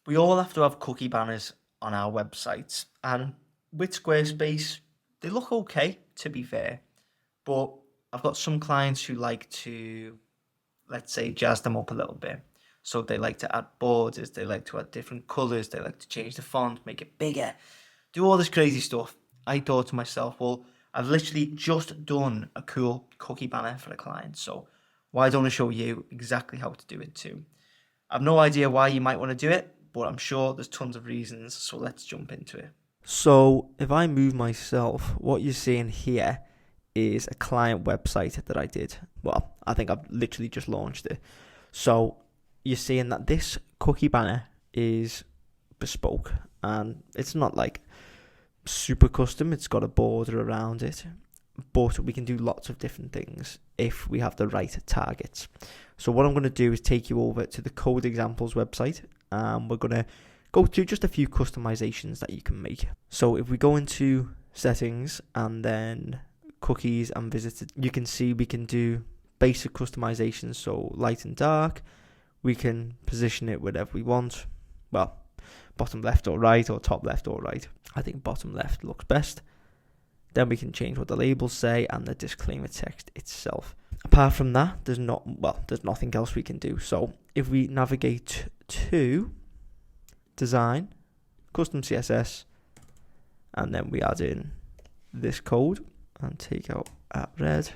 We all have to have cookie banners on our websites, and with Squarespace, they look okay, to be fair. But I've got some clients who like to, let's say, jazz them up a little bit. So they like to add borders, they like to add different colors, they like to change the font, make it bigger, do all this crazy stuff. I thought to myself, well, I've literally just done a cool cookie banner for a client, so why don't I show you exactly how to do it too? I've no idea why you might want to do it, but I'm sure there's tons of reasons, so let's jump into it. So if I move myself, what you're seeing here is a client website that I did. Well, I think I've literally just launched it. So you're seeing that this cookie banner is bespoke, and it's not like super custom. It's got a border around it, but we can do lots of different things if we have the right targets. So what I'm going to do is take you over to the Code Examples website, and we're going to go through just a few customizations that you can make. So if we go into settings and then cookies and visited, you can see we can do basic customizations, so light and dark. We can position it wherever we want. Well, bottom left or right, or top left or right. I think bottom left looks best. Then we can change what the labels say and the disclaimer text itself. Apart from that, there's nothing else we can do. So if we navigate to design, custom CSS, and then we add in this code and take out @red,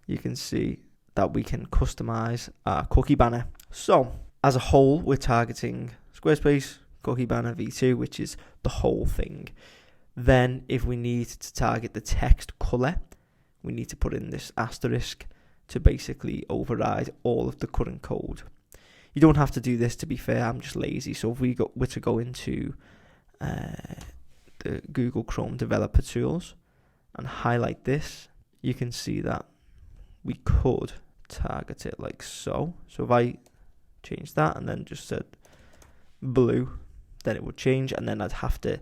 you can see that we can customize our cookie banner. So as a whole, we're targeting Squarespace cookie banner v2, which is the whole thing. Then if we need to target the text color, we need to put in this asterisk to basically override all of the current code. You don't have to do this, to be fair, I'm just lazy. So if we were to go into the Google Chrome developer tools and highlight this, you can see that we could target it like so. So if I change that and then just said blue, then it would change, and then I'd have to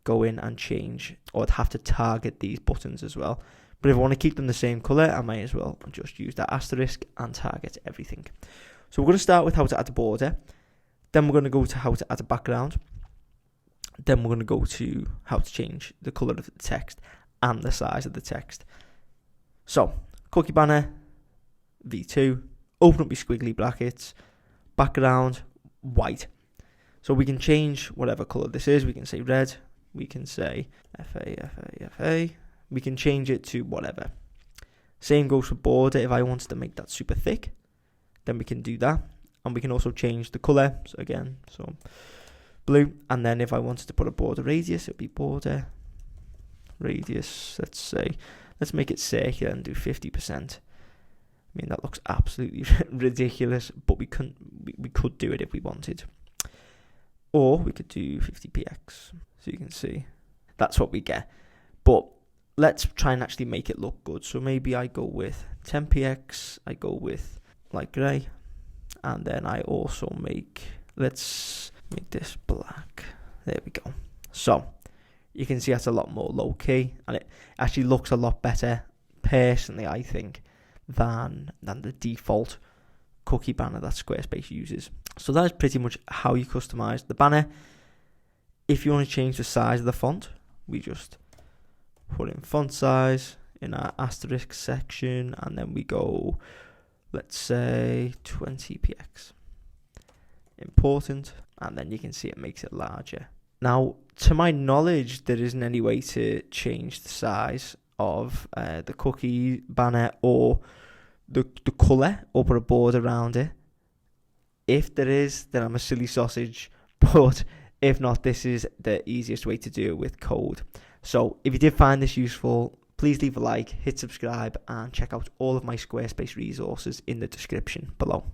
go in and change, or I'd have to target these buttons as well. But if I want to keep them the same color, I might as well just use that asterisk and target everything. So we're going to start with how to add a border, then we're going to go to how to add a background, then we're going to go to how to change the color of the text and the size of the text. So cookie banner v2, open up your squiggly brackets, background white. So we can change whatever color this is. We can say red, we can say FA. We can change it to whatever. Same goes for border. If I wanted to make that super thick, then we can do that. And we can also change the color. So again, so blue. And then if I wanted to put a border radius, it would be border radius. Let's make it circular and do 50%. I mean, that looks absolutely ridiculous, but we could do it if we wanted. Or we could do 50px. So you can see that's what we get. But let's try and actually make it look good. So maybe I go with 10px, I go with light grey, and then I also let's make this black. There we go. So you can see that's a lot more low key, and it actually looks a lot better, personally, I think, than the default cookie banner that Squarespace uses. So that is pretty much how you customize the banner. If you want to change the size of the font, we just put in font size in our asterisk section, and then we go, let's say 20px. Important, and then you can see it makes it larger. Now, to my knowledge, there isn't any way to change the size of the cookie banner or the colour, or put a border around it. If there is, then I'm a silly sausage, but if not, this is the easiest way to do it with code. So if you did find this useful, please leave a like, hit subscribe, and check out all of my Squarespace resources in the description below.